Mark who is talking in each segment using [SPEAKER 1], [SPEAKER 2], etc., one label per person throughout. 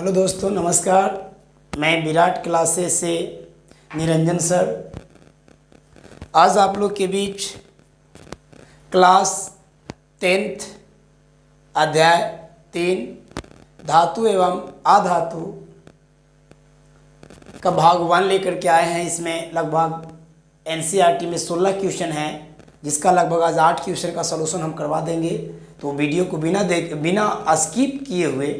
[SPEAKER 1] Hello दोस्तों, नमस्कार। मैं विराट क्लासेस से निरंजन सर आज आप लोग के बीच क्लास 10th अध्याय 3 धातु एवं अधातु का भाग 1 लेकर के आए हैं। इसमें लगभग एनसीईआरटी में 16 क्वेश्चन हैं, जिसका लगभग आज 8 क्वेश्चन का सलूशन हम करवा देंगे। तो वीडियो को बिना स्किप किए हुए,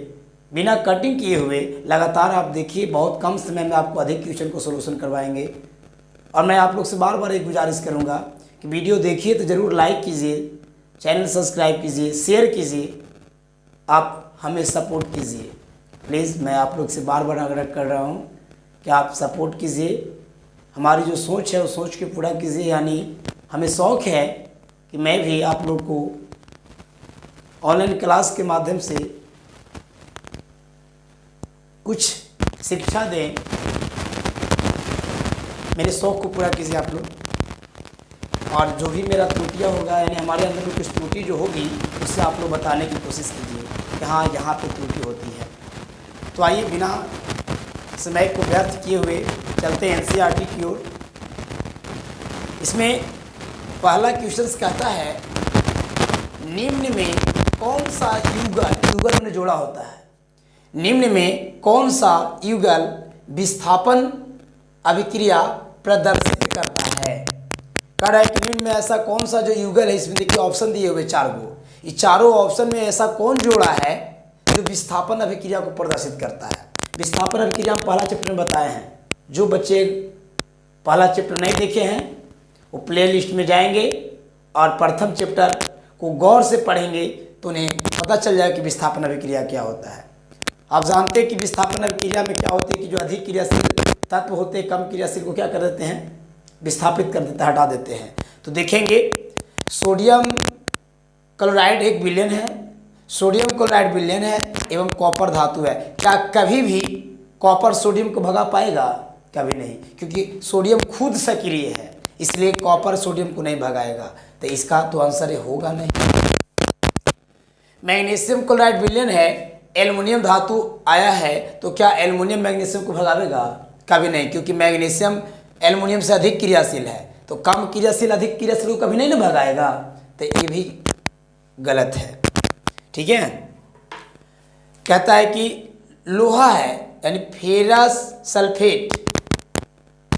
[SPEAKER 1] बिना कटिंग किए हुए लगातार आप देखिए। बहुत कम समय में आपको अधिक क्वेश्चन को सलूशन करवाएंगे। और मैं आप लोग से बार बार एक गुजारिश करूंगा कि वीडियो देखिए तो ज़रूर लाइक कीजिए, चैनल सब्सक्राइब कीजिए, शेयर कीजिए, आप हमें सपोर्ट कीजिए। प्लीज़ मैं आप लोग से बार बार आग्रह कर रहा हूं कि आप सपोर्ट कीजिए। हमारी जो सोच है उस सोच को पूरा कीजिए। यानी हमें शौक़ है कि मैं भी आप लोग को ऑनलाइन क्लास के माध्यम से कुछ शिक्षा दें। मेरे शौक़ को पूरा कीजिए आप लोग। और जो भी मेरा त्रुटियाँ होगा, यानी हमारे अंदर में कुछ त्रुटि जो होगी, उससे आप लोग बताने की कोशिश कीजिए कि हाँ यहाँ पे त्रुटि होती है। तो आइए बिना समय को व्यर्थ किए हुए चलते हैं एनसीईआरटी की ओर। इसमें पहला क्वेश्चन कहता है, निम्न में कौन सा युगल में जोड़ा होता है। निम्न में कौन सा युगल विस्थापन अभिक्रिया प्रदर्शित करता है। कह रहा है कि निम्न में ऐसा कौन सा जो युगल है, इसमें देखिए ऑप्शन दिए हुए 4 गो। ये चारों ऑप्शन में ऐसा कौन जोड़ा है जो विस्थापन अभिक्रिया को प्रदर्शित करता है। विस्थापन अभिक्रिया हम पहला चैप्टर में बताए हैं। जो बच्चे पहला चैप्टर नहीं देखे हैं वो प्ले लिस्ट में जाएंगे और प्रथम चैप्टर को गौर से पढ़ेंगे तो उन्हें पता चल जाएगा कि विस्थापन अभिक्रिया क्या होता है। आप जानते हैं कि विस्थापन अभिक्रिया में क्या होती है कि जो अधिक क्रियाशील तत्व होते हैं कम क्रियाशील को क्या कर देते हैं, विस्थापित कर देते हैं, हटा देते हैं। तो देखेंगे सोडियम क्लोराइड एक विलयन है, सोडियम क्लोराइड विलयन है एवं कॉपर धातु है। क्या कभी भी कॉपर सोडियम को भगा पाएगा? कभी नहीं, क्योंकि सोडियम खुद सक्रिय है, इसलिए कॉपर सोडियम को नहीं भगाएगा। तो इसका तो आंसर होगा नहीं। मैग्नीशियम क्लोराइड विलयन है, एल्युमिनियम धातु आया है, तो क्या एल्युमिनियम मैग्नीशियम को भगावेगा? कभी नहीं, क्योंकि मैग्नीशियम एल्युमिनियम से अधिक क्रियाशील है। तो कम क्रियाशील अधिक क्रियाशील को कभी नहीं ना भगाएगा। तो ये भी गलत है। ठीक है। कहता है कि लोहा है, यानी फेरस सल्फेट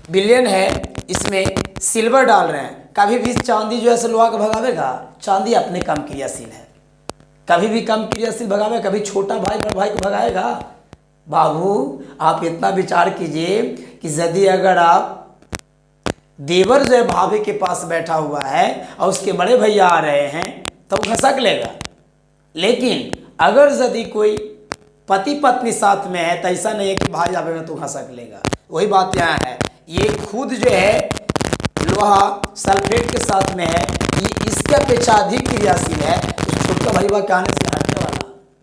[SPEAKER 1] विलयन है, इसमें सिल्वर डाल रहे हैं। कभी भी चांदी जो है सो लोहा को भगावेगा? चांदी अपने कम क्रियाशील है, कभी भी कम क्रियाशील भगावे। कभी छोटा भाई बड़ा भाई को भगाएगा? बाबू आप इतना विचार कीजिए कि यदि अगर आप देवर जो है भाभी के पास बैठा हुआ है और उसके बड़े भैया आ रहे हैं तो वो घसक लेगा। लेकिन अगर यदि कोई पति पत्नी साथ में है तो ऐसा नहीं है कि भाई आवेगा तो घसक लेगा। वही बात यहाँ है। ये खुद जो है लोहा सल्फेट के साथ में है, ये इसके अपेक्षा अधिक क्रियाशील है। छोटा भाई बा कहने से हटने वाला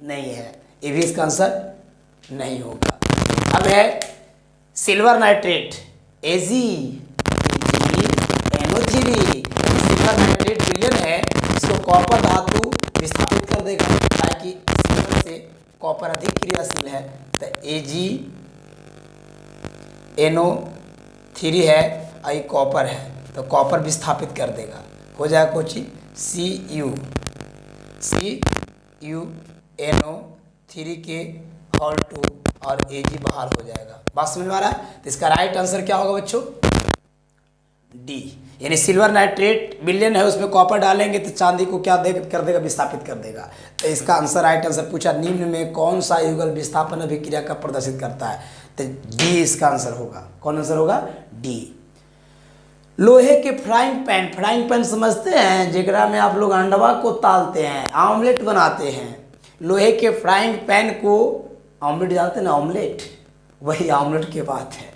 [SPEAKER 1] नहीं है। ये भी इसका आंसर नहीं होगा। अब है silver nitrate AgNO3। Silver nitrate विलयन है, इसको कॉपर धातु विस्थापित कर देगा, ताकि सिल्वर से कॉपर अधिक क्रियाशील है। तो AgNO3 है और कॉपर है, तो कॉपर विस्थापित कर देगा। हो जाएगा कोची CuNO3 के होल 2 और Ag बाहर हो जाएगा। बात समझ में आ रहा है? तो इसका राइट आंसर क्या होगा बच्चों? डी। यानी सिल्वर नाइट्रेट विलयन है, उसमें कॉपर डालेंगे तो चांदी को क्या कर देगा, विस्थापित कर देगा। तो इसका आंसर राइट आंसर पूछा, निम्न में कौन सा युगल विस्थापन अभिक्रिया का प्रदर्शित करता है। तो डी इसका आंसर होगा। कौन आंसर होगा? डी। लोहे के फ्राइंग पैन समझते हैं, जेकरा में आप लोग अंडवा को तालते हैं, ऑमलेट बनाते हैं। लोहे के फ्राइंग पैन को ऑमलेट जानते हैं ना, ऑमलेट, वही ऑमलेट की बात है।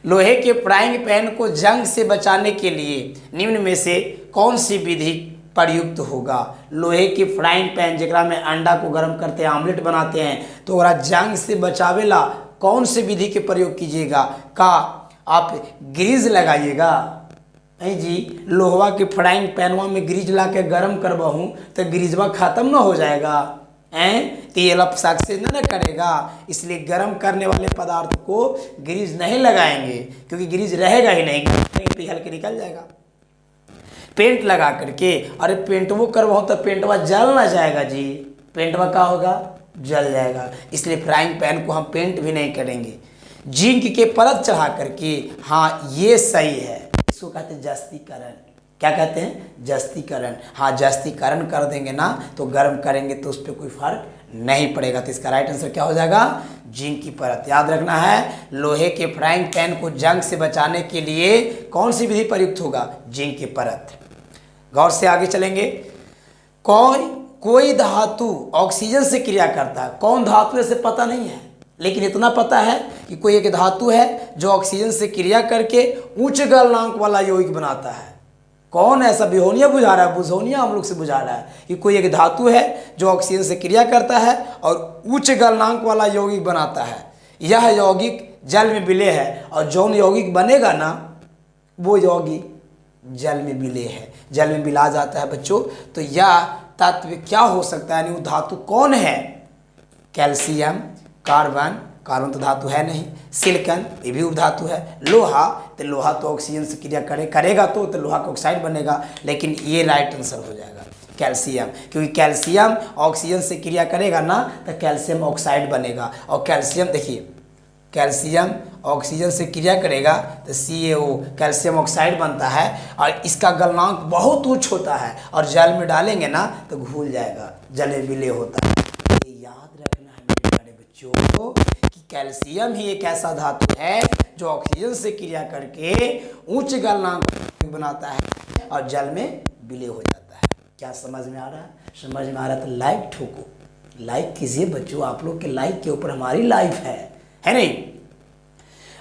[SPEAKER 1] लोहे के फ्राइंग पैन को जंग से बचाने के लिए निम्न में से कौन सी विधि प्रयुक्त होगा। लोहे की फ्राइंग पैन जेकरा में अंडा को गर्म करते हैं, ऑमलेट बनाते हैं, तो ओकरा जंग से बचावेला कौन सी विधि के प्रयोग कीजिएगा? का आप ग्रीज लगाइएगा? नहीं जी, लोहवा के फ्राइंग पैनवा में ग्रीज ला के गर्म करवाऊँ तो ग्रीजवा खत्म ना हो जाएगा? हैं तो ये सक्सेस ना करेगा। इसलिए गर्म करने वाले पदार्थ को ग्रीज नहीं लगाएंगे, क्योंकि ग्रीज रहेगा ही नहीं, पिघल के निकल जाएगा। पेंट लगा करके, अरे पेंटवो करवाओ तो पेंटवा जल ना जाएगा जी, पेंटवा क्या होगा, जल जाएगा। इसलिए फ्राइंग पैन को हम पेंट भी नहीं करेंगे। जिंक के परत चढ़ा करके, हाँ ये सही है, इसको कहते हैं जस्तीकरण। क्या कहते हैं, जस्तीकरण। हाँ जस्तीकरण कर देंगे ना तो गर्म करेंगे तो उस पर कोई फर्क नहीं पड़ेगा। तो इसका राइट आंसर क्या हो जाएगा, जिंक की परत। याद रखना है, लोहे के फ्राइंग पैन को जंग से बचाने के लिए कौन सी विधि प्रयुक्त होगा, जिंक की परत। गौर से आगे चलेंगे। कोई धातु ऑक्सीजन से क्रिया करता है, कौन धातु ऐसे पता नहीं है, लेकिन इतना पता है कि कोई एक धातु है जो ऑक्सीजन से क्रिया करके उच्च गलनांक वाला यौगिक बनाता है। कौन ऐसा, बिहोनिया बुझा रहा है, बुझोनिया हम लोग से बुझा रहा है कि कोई एक धातु है जो ऑक्सीजन से क्रिया करता है और उच्च गलनांक वाला यौगिक बनाता है। यह यौगिक जल में विलेय है, और जौन यौगिक बनेगा ना वो यौगिक जल में विलेय है, जल में मिला जाता है बच्चों। तो यह तत्व क्या हो सकता है, यानी वो धातु कौन है, कैल्शियम, कार्बन, कार्बन तो धातु है नहीं, सिलिकॉन ये भी उपधातु है, लोहा, तो लोहा तो ऑक्सीजन से क्रिया करेगा तो लोहा का ऑक्साइड बनेगा, लेकिन ये राइट आंसर हो जाएगा कैल्शियम, क्योंकि कैल्शियम ऑक्सीजन से क्रिया करेगा ना तो कैल्शियम ऑक्साइड बनेगा। और कैल्शियम देखिए, कैल्शियम ऑक्सीजन से क्रिया करेगा तो CaO कैल्शियम ऑक्साइड बनता है, और इसका गलनांक बहुत उच्च होता है, और जल में डालेंगे ना तो घुल जाएगा, जल में विलेय होता है। ये याद रखना है मेरे प्यारे बच्चों को कि कैल्शियम ही एक ऐसा धातु है जो ऑक्सीजन से क्रिया करके उच्च गलनांक बनाता है और जल में विलेय हो जाता है। क्या समझ में आ रहा है, समझ में आ रहा है तो लाइक ठोको, लाइक कीजिए बच्चों, आप लोग के लाइक के ऊपर हमारी लाइफ है नहीं।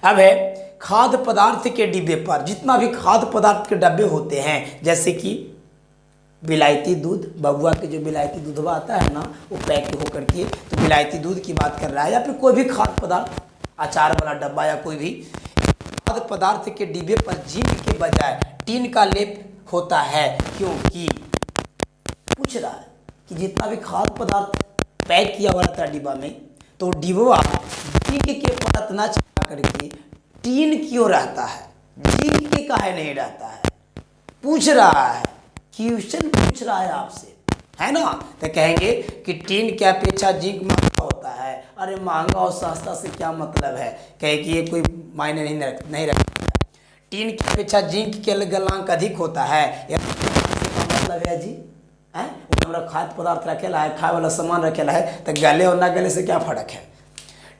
[SPEAKER 1] अब है खाद्य पदार्थ के डिब्बे पर, जितना भी खाद्य पदार्थ के डब्बे होते हैं, जैसे कि विलायती दूध, बबुआ के जो विलायती दूध आता है ना वो पैक होकर के, तो विलायती दूध की बात कर रहा है, या फिर कोई भी खाद्य पदार्थ, अचार वाला डब्बा या कोई भी खाद्य पदार्थ के डिब्बे पर जिंक के बजाय टीन का लेप होता है, क्योंकि पूछ रहा है कि जितना भी खाद्य पदार्थ पैक किया हुआ था डिब्बा में, तो डिब्बा जिंक के परत न चढ़ा करके टीन क्यों रहता है, जिंक के काहे नहीं रहता है, पूछ रहा है, क्वेश्चन पूछ रहा है आपसे, है ना। तो कहेंगे कि टीन की अपेक्षा जिंक महंगा होता है। अरे महंगा और सस्ता से क्या मतलब है, कहे कि ये कोई मायने नहीं रखता है। टीन की अपेक्षा जिंक के गलनांक अधिक होता है, मतलब है जी है, हमारा खाद्य पदार्थ रखेला है, खाए वाला सामान रखेला है, तो गले और ना गले से क्या फर्क है।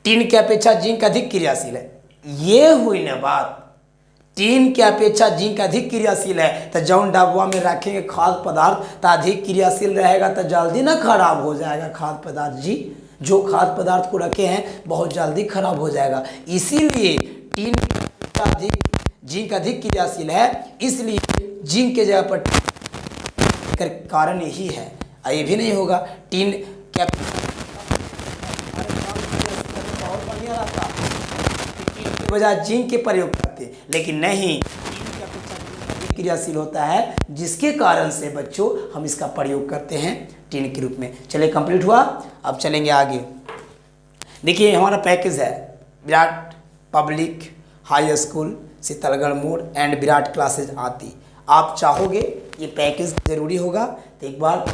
[SPEAKER 1] टीन की अपेक्षा जिंक अधिक क्रियाशील है, ये हुई ना बात। टीन की अपेक्षा जिंक अधिक क्रियाशील है, तो जौन डब्बा में रखेंगे खाद्य पदार्थ तो अधिक क्रियाशील रहेगा, तो जल्दी ना खराब हो जाएगा खाद्य पदार्थ जी। जो खाद्य पदार्थ को रखे हैं बहुत जल्दी खराब हो जाएगा, इसीलिए टीन की अपेक्षा जिंक अधिक क्रियाशील है, इसलिए जिंक के जगह पर कारण यही है। ये भी नहीं होगा टीन क्या बजाय जिंक के प्रयोग करते, लेकिन नहीं, क्रियाशील होता है, जिसके कारण से बच्चों हम इसका प्रयोग करते हैं टीन के रूप में। चलिए कंप्लीट हुआ, अब चलेंगे आगे। देखिए हमारा पैकेज है विराट पब्लिक हाई स्कूल शीतलगढ़ मोड़ एंड विराट क्लासेज आती। आप चाहोगे ये पैकेज ज़रूरी होगा तो एक बार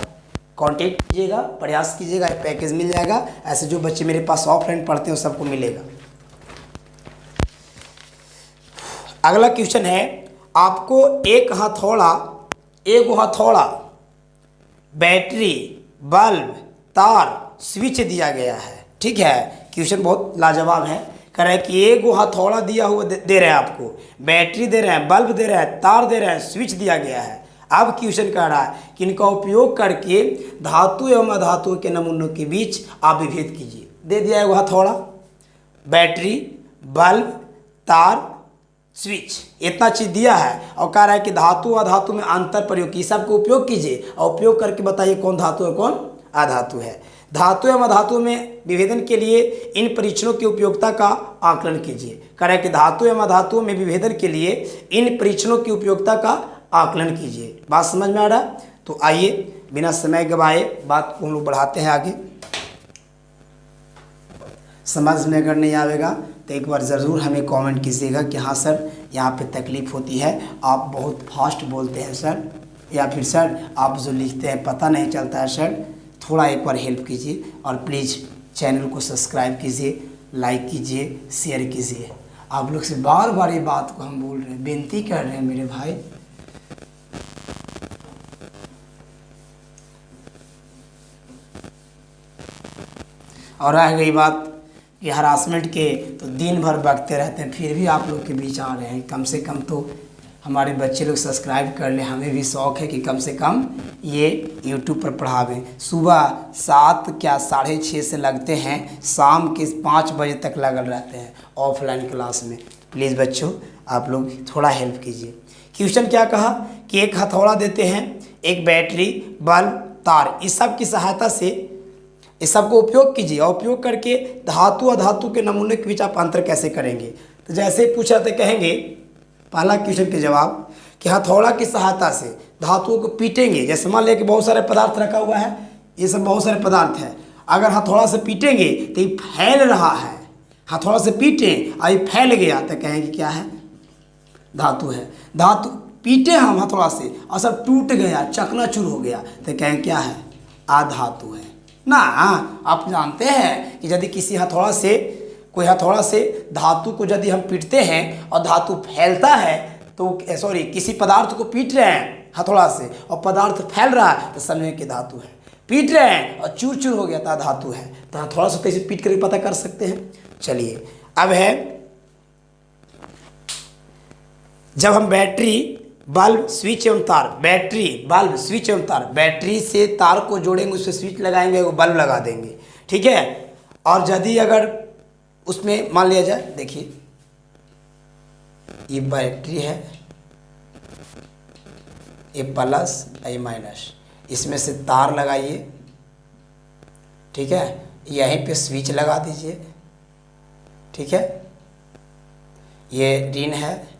[SPEAKER 1] कांटेक्ट कीजिएगा, प्रयास कीजिएगा, ये पैकेज मिल जाएगा। ऐसे जो बच्चे मेरे पास ऑफलाइन पढ़ते हैं सबको मिलेगा। अगला क्वेश्चन है, आपको एक हथौड़ा, बैटरी, बल्ब, तार, स्विच दिया गया है, ठीक है। क्वेश्चन बहुत लाजवाब है, कह रहा है कि एक हथौड़ा दिया हुआ दे रहे हैं आपको, बैटरी दे रहे हैं, बल्ब दे रहे हैं, तार दे रहे हैं, स्विच दिया गया है। अब क्वेश्चन कह रहा है कि इनका उपयोग करके धातु एवं अधातुओं के नमूनों के बीच आप विभेद कीजिए। दे दिया है हथौड़ा, बैटरी, बल्ब, तार, स्विच, इतना चीज़ दिया है, और कह रहा है कि धातु अधातु में अंतर प्रयोग की सबको उपयोग कीजिए और उपयोग करके बताइए कौन धातु है कौन अधातु है। धातु एवं अधातु में विभेदन के लिए इन परीक्षणों की उपयोगिता का आकलन कीजिए। कह रहा है कि धातु एवं अधातुओं में विभेदन के लिए इन परीक्षणों की उपयोगिता का आकलन कीजिए। बात समझ में आ रहा है? तो आइए बिना समय गवाए बात को हम लोग बढ़ाते हैं आगे। समझ में अगर नहीं आएगा तो एक बार ज़रूर हमें कमेंट कीजिएगा कि हाँ सर यहाँ पे तकलीफ़ होती है, आप बहुत फास्ट बोलते हैं सर, या फिर सर आप जो लिखते हैं पता नहीं चलता है सर, थोड़ा एक बार हेल्प कीजिए और प्लीज़ चैनल को सब्सक्राइब कीजिए, लाइक कीजिए, शेयर कीजिए। आप लोग से बार बार ये बात को हम बोल रहे हैं, विनती कर रहे हैं मेरे भाई। और रह गई बात कि हरासमेंट के, तो दिन भर बकते रहते हैं, फिर भी आप लोग के बीच आ रहे हैं। कम से कम तो हमारे बच्चे लोग सब्सक्राइब कर ले, हमें भी शौक़ है कि कम से कम ये यूट्यूब पर पढ़ावें। सुबह 7 क्या 6:30 से लगते हैं, शाम के 5 बजे तक लगल रहते हैं ऑफलाइन क्लास में। प्लीज़ बच्चों आप लोग थोड़ा हेल्प कीजिए। क्वेश्चन क्या कहा कि एक हथौड़ा देते हैं, एक बैटरी, बल्ब, तार, इस सब की सहायता से इस सब को उपयोग कीजिए और उपयोग करके धातु अधातु के नमूने के बीच आप अंतर कैसे करेंगे। तो जैसे पूछा तो कहेंगे पहला क्वेश्चन के जवाब कि हथौड़ा की सहायता से धातुओं को पीटेंगे। जैसे मान लिया कि बहुत सारे पदार्थ रखा हुआ है, ये सब बहुत सारे पदार्थ है, अगर हथौड़ा से पीटेंगे तो ये फैल रहा है, हथौड़ा से पीटें और ये फैल गया तो कहेंगे क्या है, धातु है। धातु पीटे हम हथौड़ा से और सब टूट गया, चकनाचूर हो गया तो कहेंगे क्या है, अधातु है ना। आप जानते हैं कि यदि किसी हथौड़ा से, कोई हथौड़ा से धातु को यदि हम पीटते हैं और धातु फैलता है तो सॉरी किसी पदार्थ को पीट रहे हैं हथौड़ा से और पदार्थ फैल रहा है तो समझें कि धातु है। पीट रहे हैं और चूर चूर हो गया था, धातु है। तो हथौड़ा से कैसे पीट कर पता कर सकते हैं। चलिए अब है जब हम बैटरी, बल्ब, स्विच एवं तार, बैटरी, बल्ब, स्विच एवं तार, बैटरी से तार को जोड़ेंगे, उस पर स्विच लगाएंगे, वो बल्ब लगा देंगे, ठीक है। और यदि अगर उसमें मान लिया जाए, देखिए ये बैटरी है, ये प्लस, ये माइनस, इसमें से तार लगाइए, ठीक है, यहीं पे स्विच लगा दीजिए, ठीक है, ये ऋण है,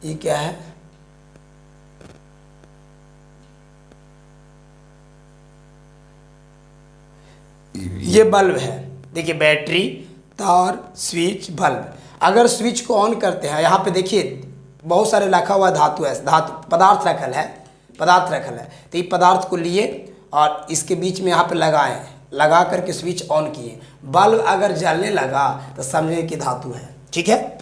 [SPEAKER 1] ये क्या है, ये बल्ब है। देखिए बैटरी, तार, स्विच, बल्ब। अगर स्विच को ऑन करते हैं, यहाँ पे देखिए बहुत सारे रखा हुआ धातु है, धातु पदार्थ रखल है, पदार्थ रखल है, तो ये पदार्थ को लिए और इसके बीच में यहाँ पे लगाएं, लगा करके स्विच ऑन किए, बल्ब अगर जलने लगा तो समझे कि धातु है, ठीक है।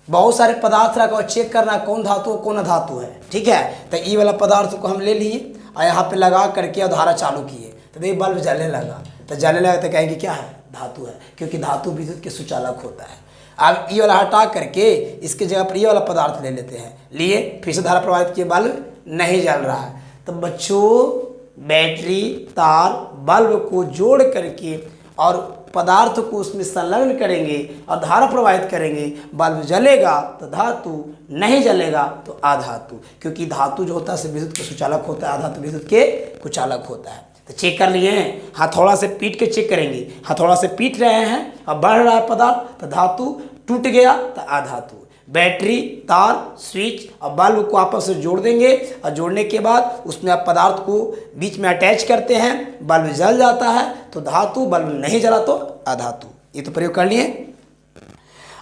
[SPEAKER 1] बहुत सारे पदार्थ रखा और चेक करना कौन धातु कौन अधातु है, ठीक है। तो ये वाला पदार्थ को हम ले लिए और यहाँ पे लगा करके और धारा चालू किए तो देखिए बल्ब जलने लगा, तो जलने लगा तो कहेंगे क्या है, धातु है, क्योंकि धातु विद्युत के सुचालक होता है। अब ये वाला हटा करके इसके जगह पर ये वाला पदार्थ ले लेते हैं, लिए फिर से धारा प्रवाहित किए, बल्ब नहीं जल रहा है। तो बच्चों बैटरी, तार, बल्ब को जोड़ करके और पदार्थ को उसमें संलग्न करेंगे और धारा प्रवाहित करेंगे, बल्ब जलेगा तो धातु, नहीं जलेगा तो अधातु, क्योंकि धातु जो होता है विद्युत के सुचालक होता है, अधातु विद्युत के कुचालक होता है। तो चेक कर लिए हैं, हथौड़ा से पीट के चेक करेंगे, हथौड़ा से पीट रहे हैं और बढ़ रहा है पदार्थ तो धातु, टूट गया तो अधातु। बैटरी, तार, स्विच और बल्ब को आपस से जोड़ देंगे और जोड़ने के बाद उसमें आप पदार्थ को बीच में अटैच करते हैं, बल्ब जल जाता है तो धातु, बल्ब नहीं जला तो अधातु। ये तो प्रयोग कर लिए।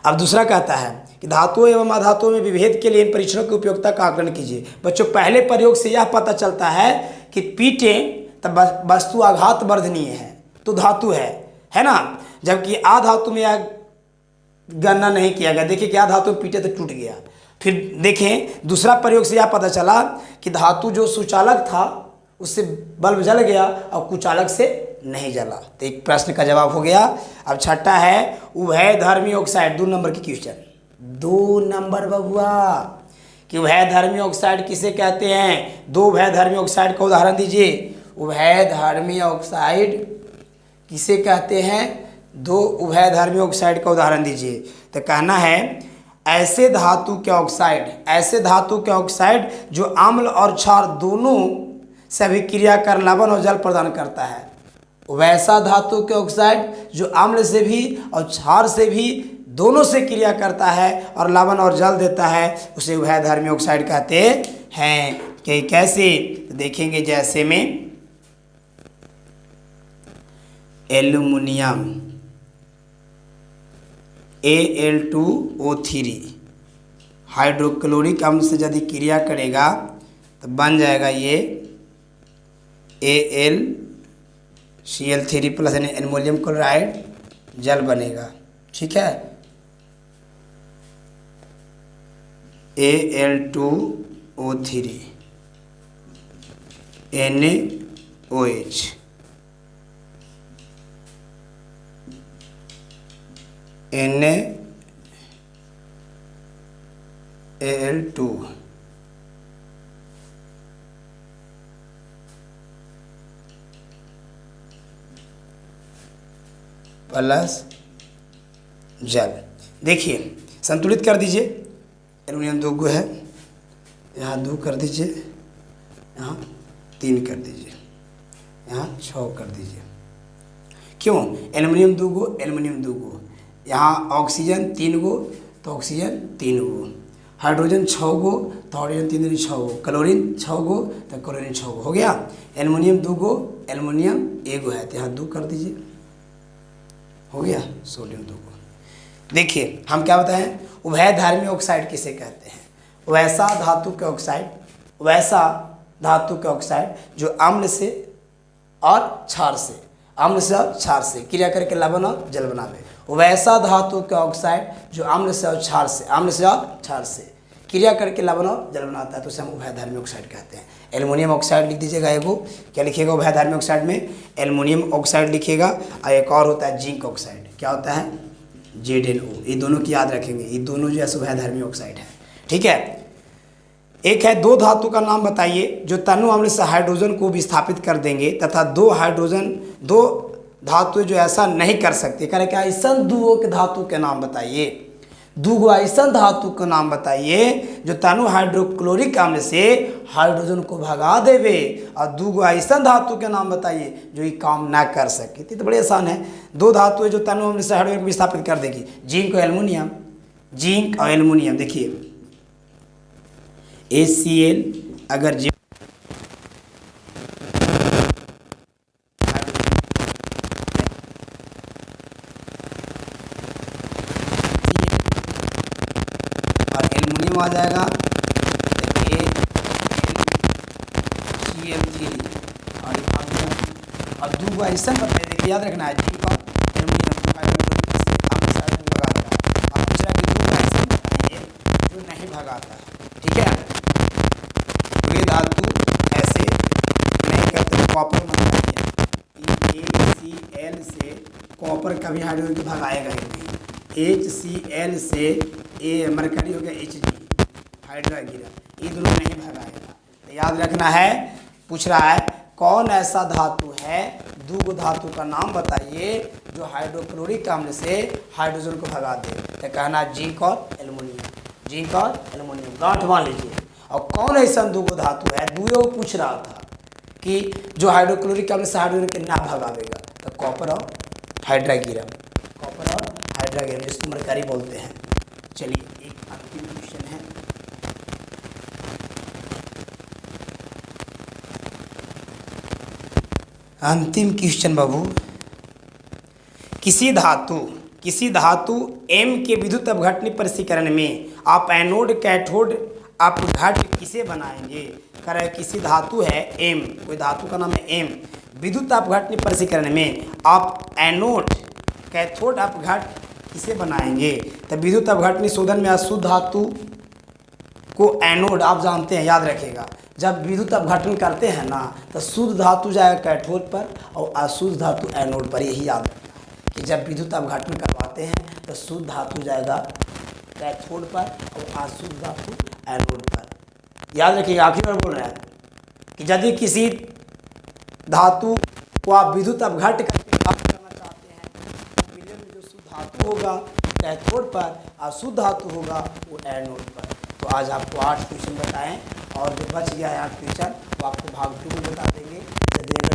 [SPEAKER 1] अब दूसरा कहता है कि धातुओं एवं अधातुओं में विभेद के लिए इन परीक्षणों की उपयोगिता का आकलन कीजिए। बच्चों पहले प्रयोग से यह पता चलता है कि पीटें तब वस्तु आघात वर्धनीय है तो धातु है ना, जबकि अधातु में यह गणना नहीं किया गया। देखिए क्या धातु पीटे तो टूट गया। फिर देखें दूसरा प्रयोग से यह पता चला कि धातु जो सुचालक था उससे बल्ब जल गया और कुचालक से नहीं जला। तो एक प्रश्न का जवाब हो गया। अब छठा है उभयधर्मी ऑक्साइड, 2 नंबर की क्वेश्चन, 2 नंबर बबुआ, कि उभयधर्मी ऑक्साइड किसे कहते हैं। 2 उभयधर्मी ऑक्साइड का उदाहरण दीजिए। उभयधर्मी ऑक्साइड किसे कहते हैं, 2 उभयधर्मी ऑक्साइड का उदाहरण दीजिए। तो कहना है ऐसे धातु के ऑक्साइड, ऐसे धातु के ऑक्साइड जो अम्ल और क्षार दोनों से अभिक्रिया कर लवण और जल प्रदान करता है। वैसा धातु के ऑक्साइड जो अम्ल से भी और क्षार से भी दोनों से क्रिया करता है और लवण और जल देता है, उसे उभयधर्मी ऑक्साइड कहते हैं। कि कैसे, तो देखेंगे जैसे में एल्युमिनियम Al2O3 हाइड्रोक्लोरिक अम्ल से यदि क्रिया करेगा तो बन जाएगा ये AlCl3 प्लस यानी एल्युमिनियम क्लोराइड जल बनेगा। ठीक है, Al2O3 NaOH NaAl2 प्लस जल। देखिए संतुलित कर दीजिए, एल्युमिनियम 2 गो है, यहाँ 2 कर दीजिए, यहाँ 3 कर दीजिए, यहाँ 6 कर दीजिए। क्यों? एल्युमिनियम 2 गो, एल्युमिनियम 2 गो, यहाँ ऑक्सीजन 3 गो तो ऑक्सीजन 3 गो, हाइड्रोजन 6 गो तो हाइड्रोजन 3 दूनी 6 गो, क्लोरीन 6 गो तो क्लोरीन 6 गो। हो गया, एल्युमिनियम 2 गो, एल्युमिनियम 1 गो है तो यहाँ 2 कर दीजिए, हो गया। सोडियम 2 गो। देखिए हम क्या बताएं, उभयधार्मी ऑक्साइड किसे कहते हैं? वैसा धातु के ऑक्साइड, वैसा धातु के ऑक्साइड जो अम्ल से और क्षार से, अम्ल से और क्षार से क्रिया करके लवण और जल बनावे। वैसा धातु के ऑक्साइड जो अम्ल से और क्षार से, अम्ल से और क्षार से क्रिया करके लवण और जल बनाता है तो उसे हम उभयधार्मी ऑक्साइड कहते हैं। एल्युमिनियम ऑक्साइड लिख दीजिएगा एगो, क्या लिखिएगा उभयधार्मी ऑक्साइड में? एल्युमिनियम ऑक्साइड लिखिएगा। और एक और होता है जिंक ऑक्साइड, क्या होता है? ZnO। ये दोनों की याद रखेंगे, ये दोनों जो है उभयधार्मी ऑक्साइड है। ठीक है, एक है 2 धातु का नाम बताइए जो तनु अम्ल से हाइड्रोजन को विस्थापित कर देंगे तथा 2 धातु जो ऐसा नहीं कर सकते। कह रहे क्या? ऐसा 2 के धातु के नाम बताइए, 2 ऐसा धातु का नाम बताइए जो तनु हाइड्रोक्लोरिक अम्ल से हाइड्रोजन को भगा देवे, और 2 ऐसा धातु के नाम बताइए जो ये काम ना कर सके। तो बड़े आसान है, 2 धातु है जो तनु अम्ल से हाइड्रोजन को विस्थापित कर देगी, जिंक और एल्युमिनियम। जिंक और एल्युमिनियम, देखिए ACl अगर जिंक और एल्युमिनियम आ जाएगा AlCl3 और 2 ऐसा बताइए, देखिए याद रखना है जिंक और एल्युमिनियम जो नहीं भगाता। ठीक है, वे धातु ऐसे नहीं करते। कॉपर बताइए, ACl से कॉपर कभी हाइड्रोजन को भगाएगा ही नहीं। HCl से मरकरी हो गया Hg, हाइड्रोजन, ये दोनों नहीं भगाएगा। तो याद रखना है, पूछ रहा है कौन ऐसा धातु है, 2 धातु का नाम बताइए जो हाइड्रोक्लोरिक अम्ल से हाइड्रोजन को भगा दे। तो कहना जिंक और एल्युमिनियम, जिंक और एल्युमिनियम, गांठ मान लीजिए। और कौन ऐसा 2 धातु है, 2 पूछ रहा था कि जो हाइड्रोक्लोरिक अम्ल से हाइड्रोजन के ना भगावेगा, तो कॉपर और हाइड्रागिरम, कॉपर और हाइड्रागिरम जिसको मरकरी बोलते हैं। चलिए एक अंतिम क्वेश्चन है, अंतिम क्वेश्चन बाबू। किसी धातु M के विद्युत अपघटनी परिसीकरण में आप एनोड कैथोड अपघट किसे बनाएंगे? कह रहे किसी धातु है M, कोई धातु का नाम है M, विद्युत अपघटनी परिसीकरण में आप एनोड कैथोड अपघट किसे बनाएंगे? तो विद्युत अपघटनी शोधन में अशुद्ध धातु को एनोड, आप जानते हैं, याद रखिएगा, जब विद्युत अपघटन करते हैं ना तो शुद्ध धातु जाएगा कैथोड पर और अशुद्ध धातु एनोड पर। यही याद रखना कि जब विद्युत अपघटन करवाते हैं तो शुद्ध धातु जाएगा कैथोड पर और अशुद्ध धातु एनोड पर। याद रखिएगा, आखिरी बार बोल रहे हैं कि यदि किसी धातु को आप विद्युत अपघट करके प्राप्त करना चाहते हैं तो मिलियन में जो शुद्ध धातु होगा कैथोड पर, अशुद्ध धातु होगा वो एनोड पर। तो आज आपको 8 क्वेश्चन बताएं और जो बच गया है 8 क्वेश्चन वो आपको भाग 2 में बता देंगे।